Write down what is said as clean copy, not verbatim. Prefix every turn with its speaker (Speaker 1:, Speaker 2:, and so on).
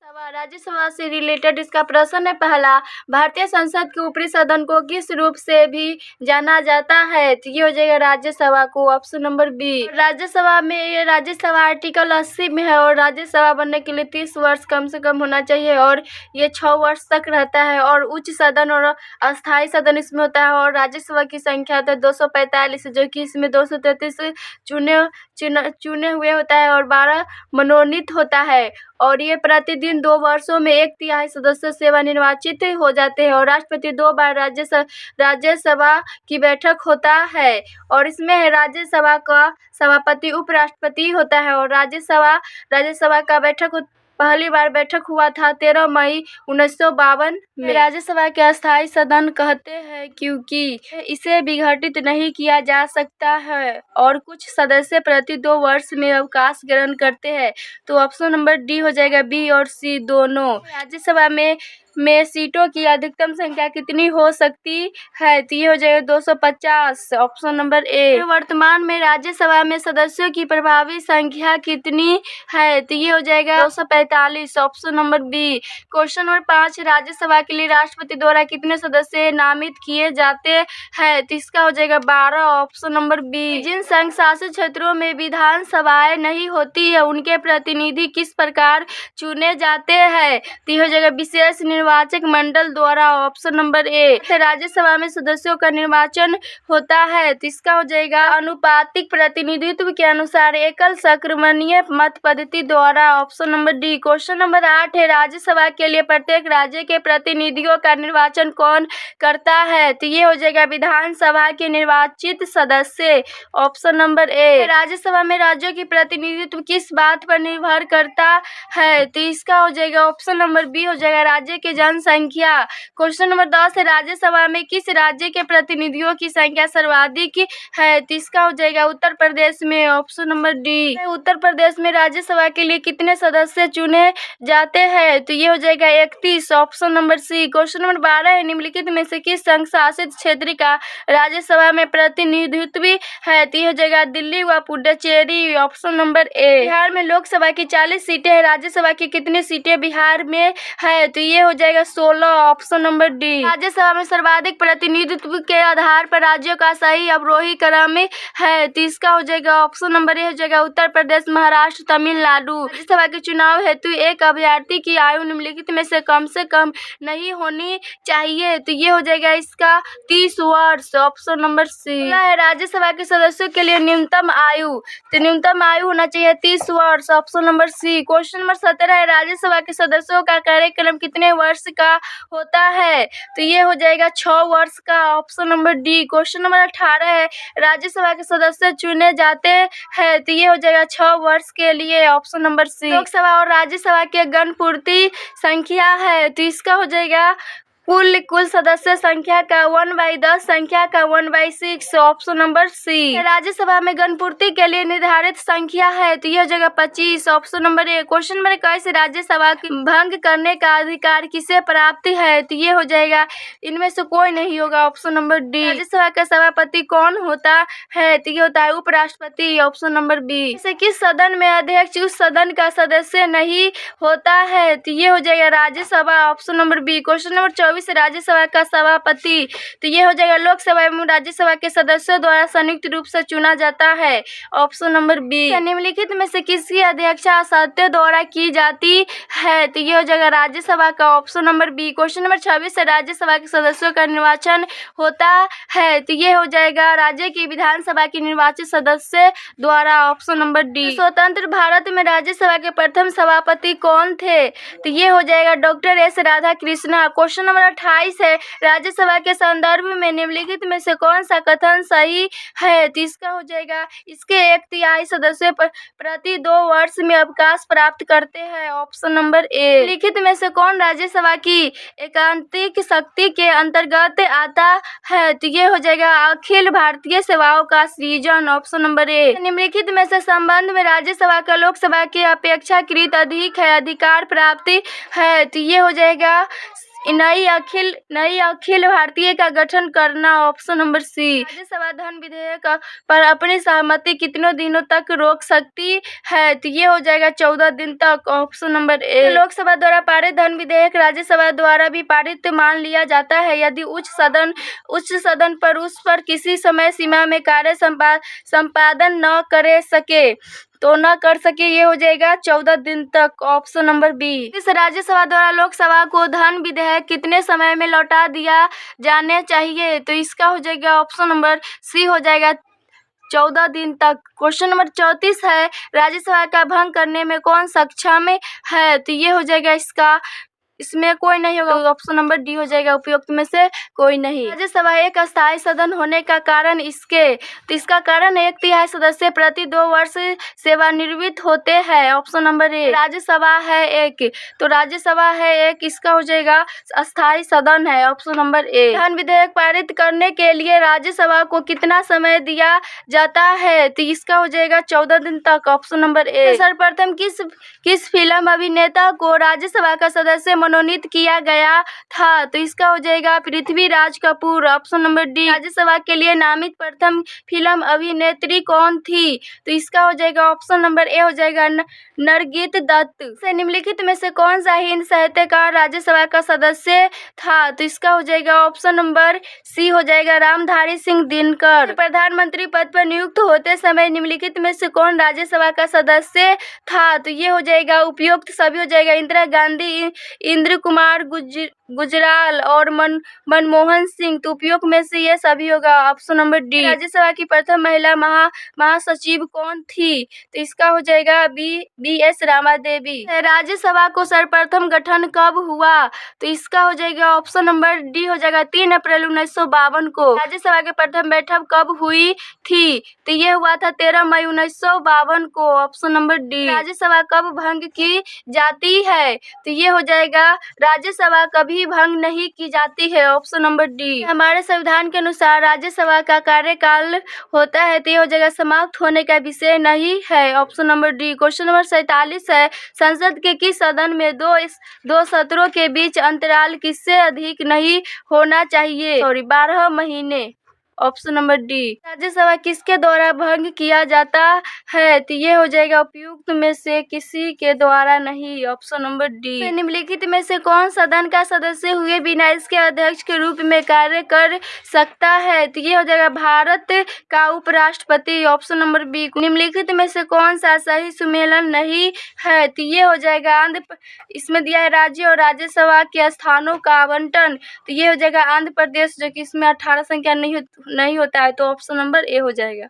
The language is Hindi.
Speaker 1: राज्यसभा से रिलेटेड इसका प्रश्न है पहला। भारतीय संसद के ऊपरी सदन को किस रूप से भी जाना जाता है? तो ये हो जाएगा राज्यसभा को, ऑप्शन नंबर बी। राज्यसभा में ये राज्यसभा आर्टिकल 80 में है और राज्यसभा बनने के लिए 30 वर्ष कम से कम होना चाहिए और ये 6 वर्ष तक रहता है और उच्च सदन और अस्थायी सदन इसमें होता है। और राज्यसभा की संख्या तो 245 जो कि इसमें 233 चुने हुए होता है और 12 मनोनीत होता है और ये प्रतिदिन 2 वर्षों में 1/3 सदस्य सेवा निर्वाचित हो जाते हैं और राष्ट्रपति 2 बार राज्यसभा की बैठक होता है और इसमें राज्यसभा का सभापति उपराष्ट्रपति होता है और राज्यसभा का पहली बार बैठक हुआ था 13 मई 1952 में। राज्यसभा के अस्थायी सदन कहते हैं क्योंकि इसे विघटित नहीं किया जा सकता है और कुछ सदस्य प्रति 2 वर्ष में अवकाश ग्रहण करते हैं। तो ऑप्शन नंबर डी हो जाएगा, बी और सी दोनों। राज्यसभा में सीटों की अधिकतम संख्या कितनी हो सकती है? तो ये हो जाएगा 250, ऑप्शन नंबर ए। वर्तमान में राज्यसभा में सदस्यों की प्रभावी संख्या कितनी है? तो ये हो जाएगा 245, option number B. Question number 5, Rajya Sabha के लिए राष्ट्रपति द्वारा कितने सदस्य नामित किए जाते हैं? तो इसका हो जाएगा 12, ऑप्शन नंबर बी। जिन संघ शासित क्षेत्रों में विधानसभाएं नहीं होती है उनके प्रतिनिधि किस प्रकार चुने जाते हैं? तो ये हो जाएगा विशेष निर्वाचक मंडल द्वारा, ऑप्शन नंबर ए। राज्यसभा में सदस्यों का निर्वाचन होता है तो इसका हो जाएगा अनुपातिक प्रतिनिधित्व के अनुसार एकल संक्रमणीय मत पद्धति द्वारा, option number D. Question number 8 है, राज्यसभा के लिए प्रत्येक राज्य के प्रतिनिधियों का निर्वाचन कौन करता है? तो ये हो जाएगा विधानसभा के निर्वाचित सदस्य, ऑप्शन नंबर ए। राज्यसभा में राज्यों की प्रतिनिधित्व किस बात पर निर्भर करता है? तो इसका हो जाएगा ऑप्शन नंबर बी हो जाएगा राज्य की जनसंख्या। क्वेश्चन नंबर 10 है, राज्यसभा में किस राज्य के प्रतिनिधियों की संख्या सर्वाधिक है? तो इसका हो जाएगा उत्तर प्रदेश में, option number D. Uttar Pradesh में राज्यसभा के लिए कितने सदस्य चुने जाते हैं? तो ये हो जाएगा 31, option number C. Question number 12 है, निम्नलिखित में से किस संघ शासित क्षेत्र का राज्यसभा में प्रतिनिधित्व है? तो ये हो जाएगा दिल्ली व Puducherry, option number A. Bihar में लोकसभा की 40 सीटें हैं, राज्यसभा की कितनी सीटें बिहार में है? तो ये हो जाएगा 16, ऑप्शन नंबर डी। राज्यसभा में सर्वाधिक प्रतिनिधित्व के आधार पर राज्यों का सही अवरोही क्रम है तो इसका हो जाएगा ऑप्शन नंबर ए हो जाएगा उत्तर प्रदेश, महाराष्ट्र, तमिलनाडु। राज्यसभा के चुनाव हेतु एक अभ्यर्थी की आयु निम्नलिखित में से कम नहीं होनी चाहिए? तो ये हो जाएगा इसका 30 वर्ष, ऑप्शन नंबर सी। राज्यसभा के सदस्यों के लिए न्यूनतम आयु होना चाहिए 30 वर्ष, option number C. Question number 17 है, राज्यसभा के सदस्यों का कार्यकाल कितने वर्ष का होता है? तो ये हो जाएगा 6 वर्ष का, option number D. Question number 18 है, राज्यसभा के सदस्य चुने जाते हैं तो ये हो जाएगा 6 वर्ष के लिए, ऑप्शन नंबर सी। लोकसभा और राज्यसभा के गणपूर्ति संख्या है तो इसका हो जाएगा कुल सदस्य संख्या का 1/10, संख्या का 1/6, ऑप्शन नंबर सी। राज्यसभा में गणपूर्ति के लिए निर्धारित संख्या है तो यह हो जाएगा 25, option number A. Question number 21, Rajya Sabha की भंग करने का अधिकार किसे प्राप्त है? तो ये हो जाएगा इनमें से कोई नहीं होगा, ऑप्शन नंबर डी। राज्यसभा का सभापति कौन होता है? तो ये होता है उपराष्ट्रपति, ऑप्शन नंबर बी। जैसे किस सदन में अध्यक्ष उस सदन का सदस्य नहीं होता है? तो ये हो जाएगा Rajya Sabha, option number B. Question number 24, Rajya Sabha का सभापति तो ये हो जाएगा लोकसभा एवं राज्यसभा के सदस्यों द्वारा संयुक्त रूप से चुना जाता है, ऑप्शन नंबर बी। निम्नलिखित में से किसकी अध्यक्षता सदस्य द्वारा की जाती है? तो ये हो जाएगा राज्यसभा का, option number B. Question number 26 है, राज्यसभा के सदस्यों का निर्वाचन होता है तो ये हो जाएगा राज्य की विधानसभा के निर्वाचित सदस्य द्वारा, ऑप्शन नंबर डी। स्वतंत्र भारत में राज्यसभा के प्रथम सभापति कौन थे? तो ये हो जाएगा doctor S Radhakrishnan. Question number 28 है, राज्यसभा के संदर्भ में निम्नलिखित में से कौन सा कथन सही है? तो इसका हो जाएगा इसके 1/3 सदस्य प्रति 2 वर्ष में अवकाश प्राप्त करते हैं, ऑप्शन नंबर ए। लिखित में से कौन राज्यसभा की एकांतिक शक्ति के अंतर्गत आता है? तो ये हो जाएगा अखिल भारतीय सेवाओं का सृजन, ऑप्शन नंबर ए। निम्नलिखित में से संबंध में राज्यसभा का लोकसभा की अपेक्षाकृत अधिक है अधिकार प्राप्ति है? तो ये हो जाएगा नई अखिल भारतीय का गठन करना, ऑप्शन नंबर सी। राज्यसभा धन विधेयक पर अपनी सहमति कितने दिनों तक रोक सकती है, तो ये हो जाएगा 14 दिन तक, ऑप्शन नंबर ए। लोकसभा द्वारा पारित धन विधेयक राज्यसभा द्वारा भी पारित मान लिया जाता है यदि उच्च सदन पर उस पर किसी समय सीमा में कार्य संपादन न कर सके, ये हो जाएगा 14 दिन तक, ऑप्शन नंबर बी। इस राज्यसभा द्वारा लोकसभा को धन विधेयक कितने समय में लौटा दिया जाना चाहिए, तो इसका हो जाएगा ऑप्शन नंबर सी, हो जाएगा 14 दिन तक। क्वेश्चन नंबर 34 है, राज्यसभा का भंग करने में कौन सक्षम है, तो ये हो जाएगा इसमें कोई नहीं होगा, ऑप्शन नंबर डी हो जाएगा, उपयुक्त में से कोई नहीं। राज्यसभा एक अस्थायी सदन होने का कारण तो इसका कारण 1/3 सदस्य प्रति 2 वर्ष सेवानिवृत्त होते हैं, ऑप्शन नंबर ए। राज्यसभा है एक, इसका हो जाएगा अस्थायी सदन है, ऑप्शन नंबर ए। धन विधेयक पारित करने के लिए राज्यसभा को कितना समय दिया जाता है, तो इसका हो जाएगा 14 दिन तक, ऑप्शन नंबर ए। सर्वप्रथम किस फिल्म अभिनेता को राज्यसभा का सदस्य मनोनीत किया गया था, तो इसका हो जाएगा Prithviraj Kapoor, option number D. Rajya Sabha के लिए नामित प्रथम फिल्म अभिनेत्री कौन थी, तो इसका हो जाएगा ऑप्शन नंबर ए, हो जाएगा नरगित दत्त। से निम्नलिखित में से कौन सा हिंद साहित्यकार राज्यसभा का सदस्य था, तो इसका हो जाएगा ऑप्शन नंबर सी, हो जाएगा रामधारी सिंह दिनकर। प्रधानमंत्री पद पर नियुक्त होते समय निम्नलिखित में से कौन राज्यसभा का सदस्य था, तो ये हो जाएगा उपयुक्त सभी हो जाएगा, इंदिरा गांधी, इंद्र कुमार गुजराल और मनमोहन सिंह, तो उपयुक्त में से ये सभी होगा, ऑप्शन नंबर डी। राज्यसभा की प्रथम महिला महासचिव कौन थी, तो इसका हो जाएगा बी एस रामा देवी। राज्यसभा को सर्वप्रथम गठन कब हुआ, तो इसका हो जाएगा ऑप्शन नंबर डी, हो जाएगा 3 अप्रैल 1952 को। राज्यसभा की प्रथम बैठक कब हुई थी, तो ये हुआ था 13 मई 1952 को, ऑप्शन नंबर डी। राज्यसभा कब भंग की जाती है, तो ये हो जाएगा राज्यसभा कभी भंग नहीं की जाती है, ऑप्शन नंबर डी। हमारे संविधान के अनुसार राज्यसभा का कार्यकाल होता है, तो ये हो जाएगा समाप्त होने का विषय नहीं है, option number D. Question number 47 है, संसद के किस सदन में दो सत्रों के बीच अंतराल किससे अधिक नहीं होना चाहिए, 12 महीने, ऑप्शन नंबर डी। राज्यसभा किसके द्वारा भंग किया जाता है, तो ये हो जाएगा उपयुक्त में से किसी के द्वारा नहीं, ऑप्शन नंबर डी। निम्नलिखित में से कौन सदन का सदस्य हुए बिना इसके अध्यक्ष के रूप में कार्य कर सकता है, तो ये हो जाएगा भारत का उपराष्ट्रपति, ऑप्शन नंबर बी। निम्नलिखित में से कौन सा सही सुमेलन नहीं है, तो ये हो जाएगा इसमें दिया है राज्य और राज्यसभा के स्थानों का आवंटन, तो ये हो जाएगा आंध्र प्रदेश, जो कि इसमें 18 संख्या नहीं होता है, तो ऑप्शन नंबर ए हो जाएगा।